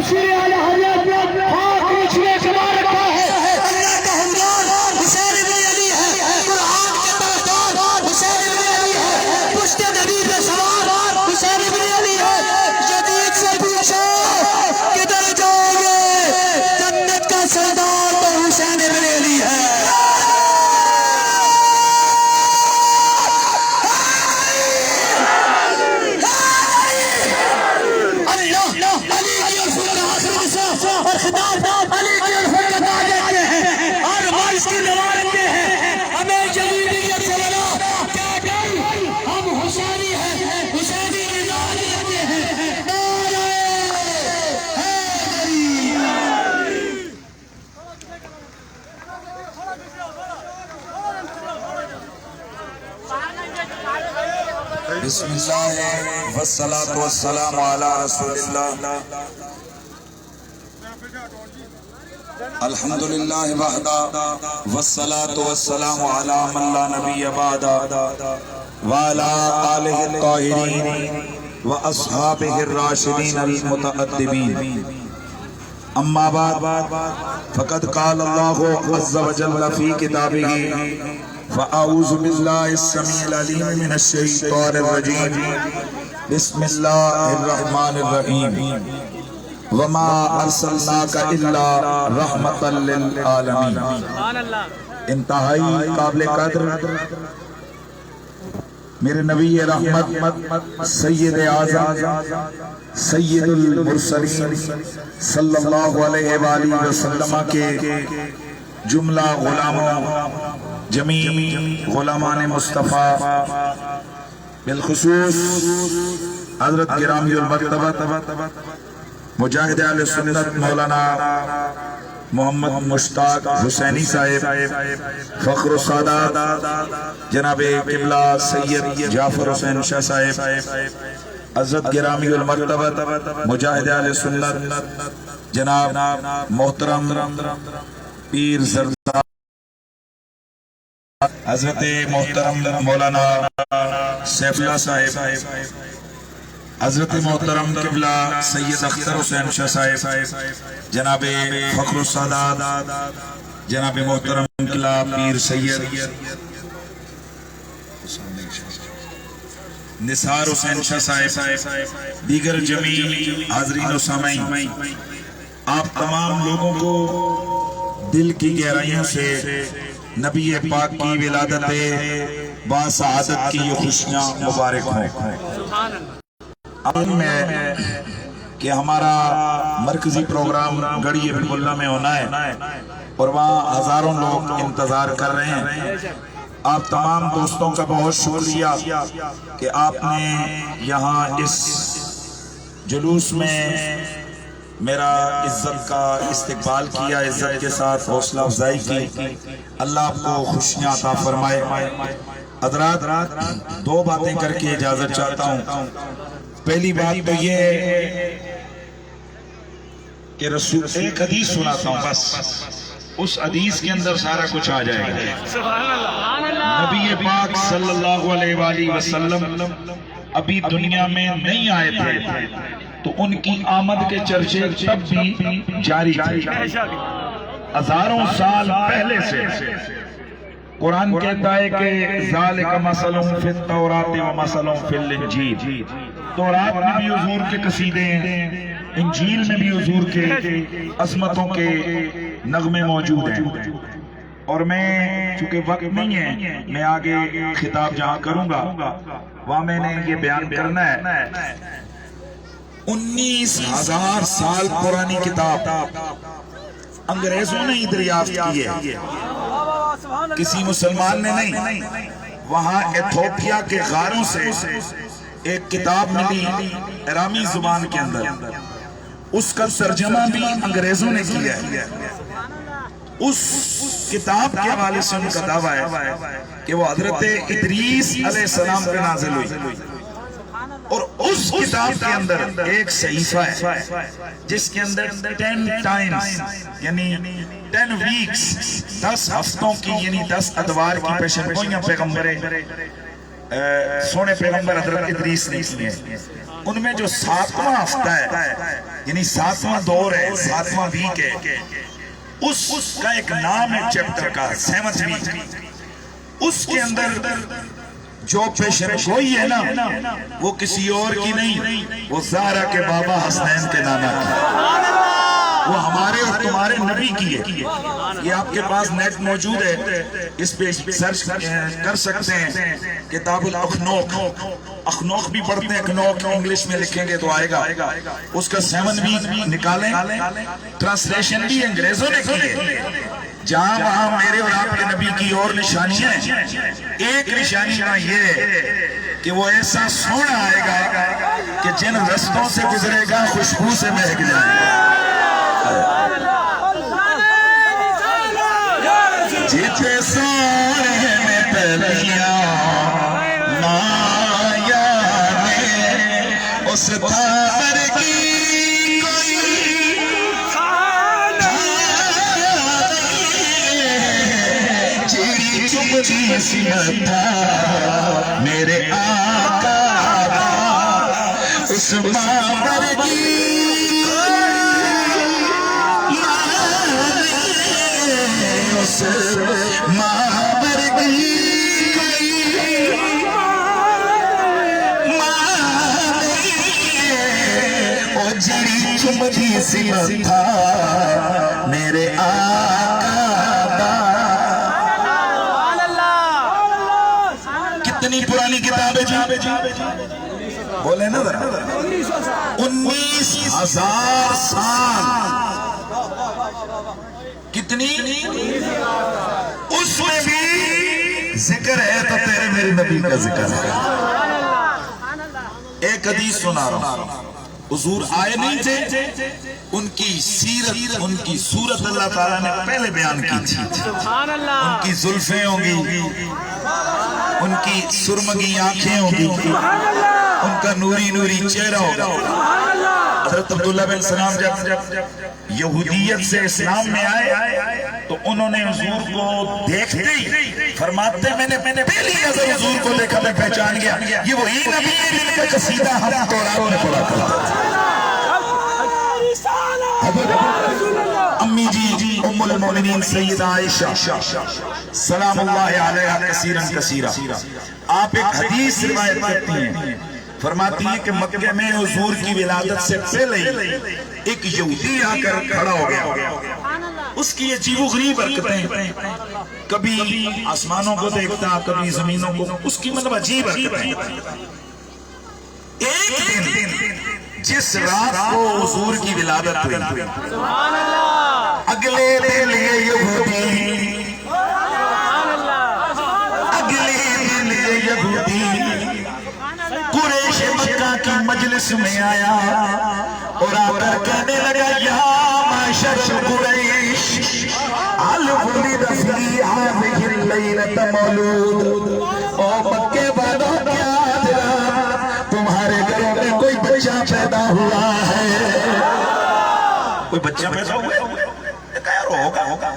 تفسیر اعلی حضرت ہاتھ نیچے کما رکھا ہے. اللہ کا ہمراہ حسین ابن علی ہے. قرآن کے طرفدار حسین ابن علی ہے. پشت نبی پہ سوار حسین ابن علی ہے. جدید سے پوچھو کدھر جاؤ گے؟ جنت کا سردار تو حسین ابن علی ہے. اور خطاب علی کی الفت کا تاج دیتے ہیں اور مارش کی دعا رکھتے ہیں. ہمیں جدیدیت سے بنا کیا ڈر؟ ہم حسینی ہیں، حسینی کی نام لیتے ہیں. نعرہ حیدری. بسم اللہ والصلاة والسلام علی رسول اللہ. الحمدللہ وحدہ والصلاة والسلام علی من لا نبی بعدہ وعلی آلہ الطاہرین واصحابہ الراشدین المتقدمین. اما بعد فقد قال اللہ عز وجل فی کتابہ فاعوذ باللہ السمیع العلیم من الشیطان الرجیم. بسم اللہ الرحمن الرحیم. وما ارسلناک الا رحمتا للعالمین. انتہائی قابل قدر میرے نبی رحمت سید اعظم سید المرسلین صلی اللہ علیہ وآلہ وسلم کے جملہ غلاموں جمیع غلامان مصطفیٰ بالخصوص حضرت گرامی المرتبہ مجاہد اہل سنت مولانا محمد مشتاق حسینی صاحب فخر السادات جناب قبلہ سید جعفر حسین شاہ صاحب حضرت گرامی المرتبہ مجاہد اہل سنت جناب محترم پیر زردار حضرت محترم مولانا سیف اللہ صاحب حضرت محترم قبلہ سید اختر حسین شاہ صاحب جناب فخر السادات جناب محترم قبلہ پیر سید نثار حسین شاہ صاحب دیگر جمیع حاضرین و سامعین، آپ تمام لوگوں کو دل کی گہرائیوں سے نبی پاک کی ولادت باسعادت کی یہ خوشیاں مبارک ہوں. اب میں کہ ہمارا مرکزی پروگرام گڑھی ابن اللہ میں ہونا ہے اور وہاں ہزاروں لوگ انتظار کر رہے ہیں. آپ تمام دوستوں کا بہت شکریہ کہ آپ نے یہاں اس جلوس میں میرا عزت کا استقبال کیا، عزت کے ساتھ حوصلہ افزائی کی. اللہ آپ کو خوشیاں عطا فرمائے. حضرات دو باتیں کر کے اجازت چاہتا ہوں. پہلی بات تو یہ ہے کہ رسول ایک حدیث سناتا ہوں، بس اس حدیث کے اندر سارا کچھ آ جائے گا. نبی پاک صلی اللہ علیہ وآلہ وسلم ابھی دنیا میں نہیں آئے تھے تو ان کی آمد کے چرچے تب بھی جاری تھے، ہزاروں سال پہلے سے. قرآن کہتا ہے کہ ذالک مثل فی التوراۃ و مثل فی الانجیل. تورات میں بھی حضور کے قصیدے ہیں، انجیل میں بھی حضور کے عظمتوں کے نغمے موجود ہیں. اور میں چونکہ وقت نہیں ہے، میں آگے خطاب جہاں کروں گا وہاں میں نے یہ بیان کرنا ہے. 19,000 سال پرانی کتاب انگریزوں نے ہی دریافت کی ہے، کسی مسلمان نے نہیں. وہاں ایتھوپیا کے غاروں سے ایک کتاب ملی ارامی زبان کے اندر، اس کا ترجمہ بھی انگریزوں نے کیا ہے. اس کتاب کے حوالے سے ان کا دعویٰ ہے کہ وہ حضرت ادریس علیہ السلام پہ نازل ہوئی. اور اس کتاب کے اندر ایک صحیفہ ہے جس کے اندر 10 ٹائمز یعنی 10 ویکس 10 ہفتوں کی یعنی 10 ادوار کی پیشن گوئیاں پیغمبر سونے پیغمبر حضرت ادریس نے کی ہیں. ان میں جو 7واں ہفتہ ہے یعنی 7واں دور ہے 7واں ویک ہے اس کا ایک نام ہے چیپٹر کا 7th ویک اس کے اندر جو پیشن گوئی ہے نا وہ کسی اور کی نہیں وہ زہرا کے بابا حسنین کے نانا کی وہ ہمارے اور تمہارے نبی کی ہے یہ آپ کے پاس نیٹ موجود ہے اس پہ سرچ کر سکتے ہیں کتاب الاخنوق اخنوق بھی پڑھتے ہیں اخنوق انگلش میں لکھیں گے تو آئے گا اس کا 7 ویک نکالیں ٹرانسلیشن بھی انگریزوں نے کی ہے جہاں وہاں میرے اور آپ کے نبی کی اور نشانی ہیں ایک نشانی کا یہ ہے کہ وہ ایسا سونا آئے گا کہ جن رستوں سے گزرے گا خوشبو سے مہک جائے گا جیتے سونے میں پہلیاں مایا نے اس تار کی کوئی چیڑی چمچی سی متا میرے آقا اس ماور کی ماور کی او جڑی چمچی سی متا میرے آقا کتنی پرانی کتاب ہے جی بولے نا ذرا 19,000 سال کتنی اس میں بھی ذکر ہے تو تیرے میرے نبی کا ذکر ہے ایک حدیث سنا رہا ہوں حضور آئے نہیں تھے ان کی سیرت ان کی صورت اللہ تعالیٰ نے پہلے بیان کی تھی ان کی زلفیں ہوں گی ان کی سرمگی آنکھیں ہوں گی ان کا نوری نوری چہرہ ہوگا حضرت عبداللہ بن سلام جب یہودیت سے اسلام میں آئے تو انہوں نے حضور کو دیکھتے ہی فرماتے میں نے پہلی نظر حضور کو دیکھا میں پہچان گیا یہ وہی نبی ہے جن کا قصیدہ ہم تورات میں پڑھا کرتے امی جی ام المومنین سیدہ عائشہ سلام اللہ علیہ کثیرن کثیرہ آپ ایک حدیث روایت کرتی ہیں فرماتی ہیں کہ مکہ میں حضور کی ولادت سے پہلے ایک یہودی آ کر کھڑا ہو گیا اس کی عجیب و غریب حرکتیں کبھی آسمانوں کو دیکھتا کبھی زمینوں کو اس کی مطلب عجیب حرکتیں ایک دن جس رات کو حضور کی ولادت ہوئی اگلے دن یہ یہودی قریش مکہ کی مجلس میں آیا اور آ کر کہنے لگا یا معاشر قریش هل ولد فی هذه الليلة مولود او مکے والوں کیا حضرات تمہارے گھروں میں کوئی بچہ پیدا ہوا ہے کوئی بچہ پیدا ہوا ہے کہا ہوگا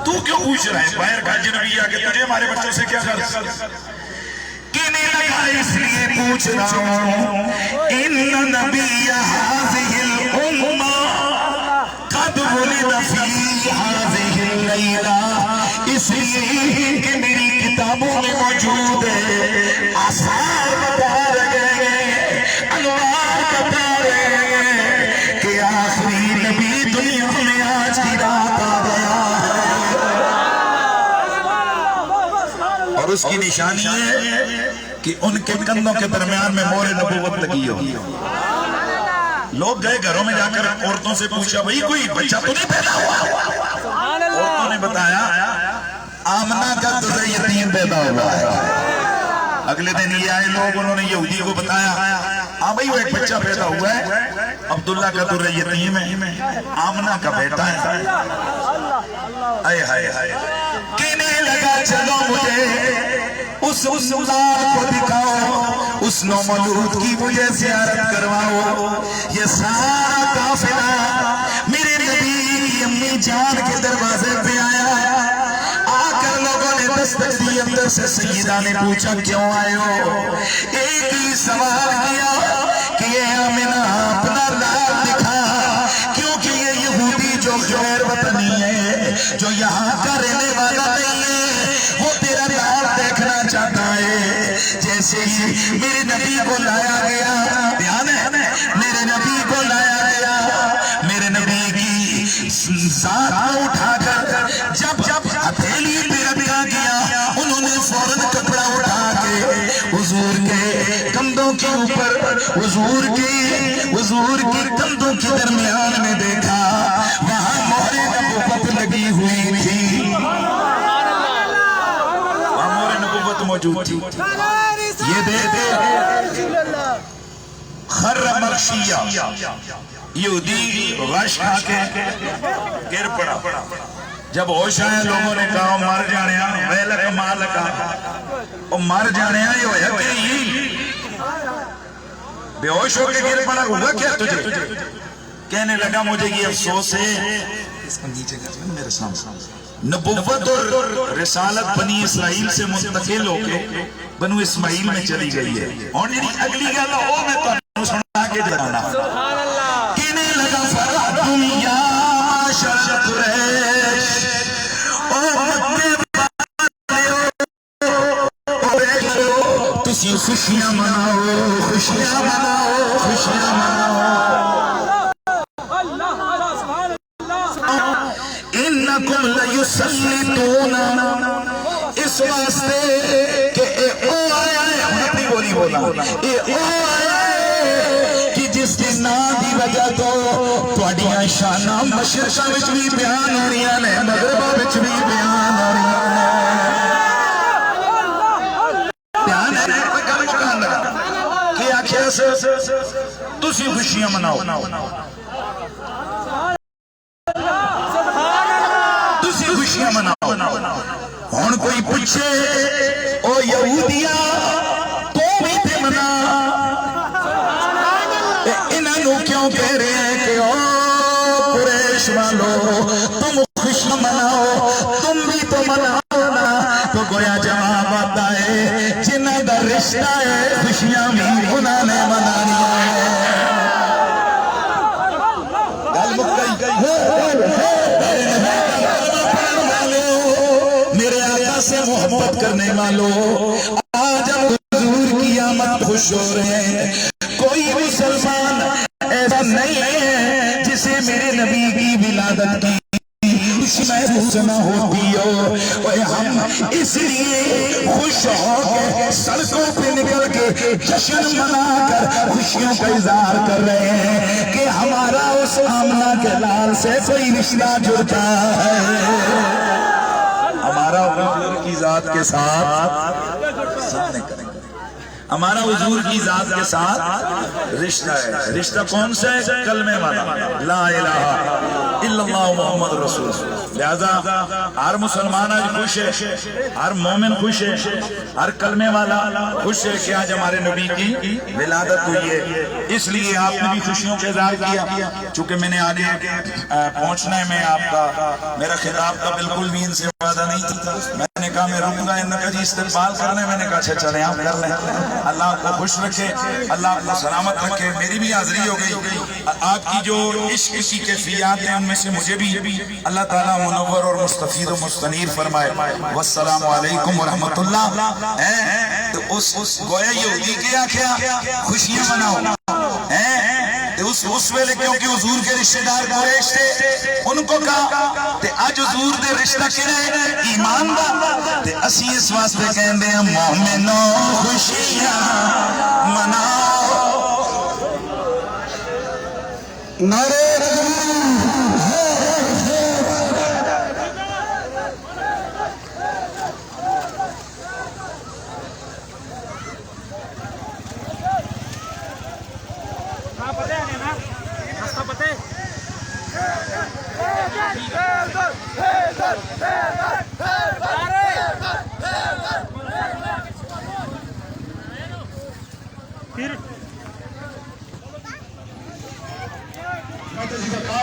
تو کیوں پوچھ رہا ہے باہر کا جنبی آگے تجھے ہمارے بچوں سے کیا کر کہنے لگا اس لیے پوچھ رہا ہوں ان نبی هذه الامہ قد ولد فی هذه الليلہ اس لیے کہ میری کتابوں میں موجود ہے آثار بتا رہے ہیں انوار بتا رہے ہیں کہ آخری نبی دنیا میں آج کی رات آ گیا اور اس کی نشانی ہے کہ ان کے کندھوں کے درمیان میں مہر نبوت لگی ہو لوگ گئے گھروں میں جا کر عورتوں سے پوچھا بھئی کوئی بچہ تو نہیں پیدا ہوا عورتوں نے بتایا آمنہ کا تجھے یتیم پیدا ہوا ہے اگلے دن یہ آئے لوگ انہوں نے یہودی کو بتایا ہاں بھئی وہ ایک بچہ پیدا ہوا ہے عبداللہ کا در یتیم ہے آمنہ کا بیٹا ہے آئے ہائے ہائے کہنے لگا چلو مجھے اس لال کو دکھاؤ اس نو مولود کی مجھے زیارت کرواؤ یہ سارا قافلہ میرے نبی کی امی جان کے دروازے پہ آیا آ کر لوگوں نے دستک دی ادھر سے سیدہ نے پوچھا کیوں آئے ہو؟ ایک ہی سوال کیا کہ یہ آمنہ اپنا لال دکھا، کیونکہ یہ یہودی جو غیر وطنی ہے، جو یہاں کا رہنے والا نہیں ہے، وہ تیرا لال دیکھنا چاہتا ہے۔ جیسے ہی میرے نبی کو لایا گیا، دھیان ہے، میرے نبی کو لایا گیا، میرے نبی کی ذات کو اٹھا کر جب ہتھیلی پہ رکھا گیا، انہوں نے فوراً کپڑا اٹھا کے حضور کے کندھوں کے اوپر، حضور کے کندھوں کے درمیان میں دیکھا، وہاں مہر نبوت لگی ہوئی تھی، وہاں مہر نبوت موجود تھی۔ یہ دیکھتے خر مغشیہ، یہودی غش کھا کے گر پڑا، جب ہوش آیا لوگوں نے کہا مر جانے ویلک مالکا، وہ مر جانے یہ ہویا کہ ہی بے ہوش ہو کے گر پڑا، ہوا کیا تجھے؟ کہنے لگا مجھے یہ افسوس ہے، اس کو نیچے کر میرے سامنے، نبوت اور رسالت بنی اسرائیل سے منتقل ہو کے بنو اسماعیل میں چلی گئی ہے، اور اگلی گل وہ میں تو سنا کے جانا، کہنے لگا فرح دنیا معاشر قریش، تسی خوشیاں مناؤ، خوشیاں مناؤ، خوشیاں مناؤ، انکم لیسلطون، اس واسطے کہ اے او آیا ہے، اپنی بولی بولا، اے او آیا ہے کہ جس کے نام دی وجہ تو تواڈیاں شاناں مشرقاں وچ بھی بیان ہو رہی ہیں، مغرباں وچ بھی بیان ہو رہی ہیں، بیان ہے کوئی گل مکان لگا کہ آخیا تسی خوشیاں مناؤ، تسی خوشیاں مناؤ، ہن کوئی پوچھے او یہودیا تو بھی تے منا، انہاں نو کیوں کہہ رہے ہیں کہ او قریش والو تم خوشیاں مناؤ، تم بھی تو مناؤ نا، تو گویا جواب آتا ہے جنہاں دا رشتہ ہے خوشیاں بھی انہاں نے منانی ہے۔ گل مک گئی، میرے آقا سے محبت کرنے والوں، آج ہم حضور کی آمد خوش ہو رہے ہیں، کوئی مسلمان ایسا نہیں ہے جسے میرے نبی کی ولادت کی خوشی محسوس نہ ہوتی ہو، اور ہم اس لیے خوش ہو کے سڑکوں پہ نکل کے جشن منا کر خوشیوں کا اظہار کر رہے ہیں کہ ہمارا اس آمنہ کے لال سے کوئی رشتہ جڑتا ہے، ہمارا حضور کی ذات کے ساتھ سامنے کریں گے، ہمارا حضور کی ذات کے ساتھ رشتہ ہے۔ رشتہ کون سا ہے؟ کلمے والا، لا الہ الا اللہ محمد رسول اللہ۔ لہذا ہر مسلمان آج خوش ہے، ہر مومن خوش ہے، ہر کلمے والا خوش ہے کہ آج ہمارے نبی کی ولادت ہوئی ہے، اس لیے آپ نے بھی خوشیوں کا اظہار کیا۔ چونکہ میں نے آگے پہنچنا ہے، میں آپ کا میرا خطاب کا بالکل بھی ان سے وعدہ نہیں تھا، میں نے کہا میں رہوں گا، انہوں نے کہا جی استقبال کرنا ہے، میں نے کہا اچھا چلیں آپ کر لیں، اللہ آپ کو خوش رکھے، اللہ آپ کو سلامت رکھے۔ میری بھی حاضری ہو گئی، آپ کی جو عشق کی کیفیات ہیں ان میں سے مجھے بھی اللہ تعالیٰ منور اور مستفید و مستنیر فرمائے۔ والسلام علیکم ورحمت اللہ۔ تو اس گویا یہودی کیا کیا خوشیاں مناؤ، اس ویلے کیونکہ حضور کے رشتہ دار قریش تھے، ان کو کہا تے اج حضور دے رشتہ کہڑے ایمان دا، تے اسی اس واسطے کہندے ہیں مومنو خوشیاں مناؤ، نعرہ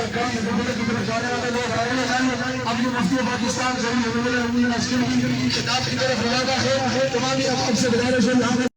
اور کئی زمانے کی طرف جانے والے لوگ آ رہے ہیں اپنی مفتی پاکستان سے کتاب کی طرف روانہ ہے تمام اب سے گزارش ہے